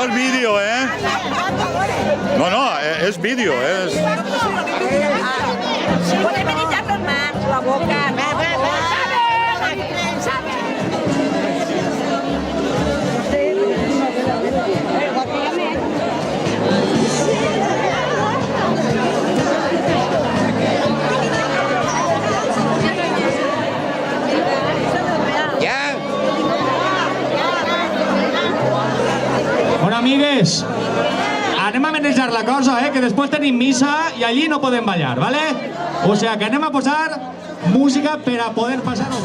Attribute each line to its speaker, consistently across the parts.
Speaker 1: el vídeo, ¿eh? No, es vídeo, es...
Speaker 2: Podem meditar les mans, la boca,
Speaker 3: Ja?
Speaker 4: Bueno, amigues, anem a manejar la cosa, que després tenim missa i allí no podem ballar, ¿vale? O sea, que anem a posar música per a poder passar-ho.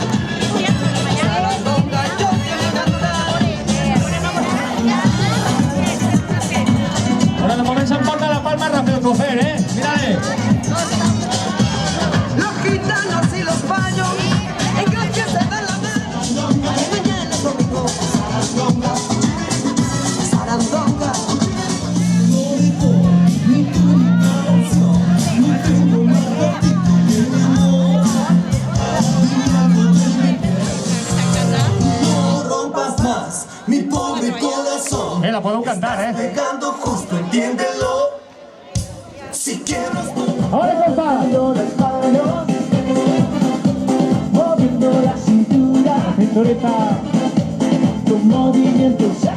Speaker 4: Bueno, de moment s'emporta la palma Rafael Cofer, Mírale.
Speaker 5: Los gitanos y los paños, ellos que se dan la mano, mañana es domingo, sarandonga. No rompas más mi pobre corazón.
Speaker 4: La podeu cantar,
Speaker 5: Pegando justo, entiéndelo. Si quiebras
Speaker 4: Ahora, compa.
Speaker 5: moviendo la cintura,
Speaker 4: Cinturita.
Speaker 5: tu movimiento se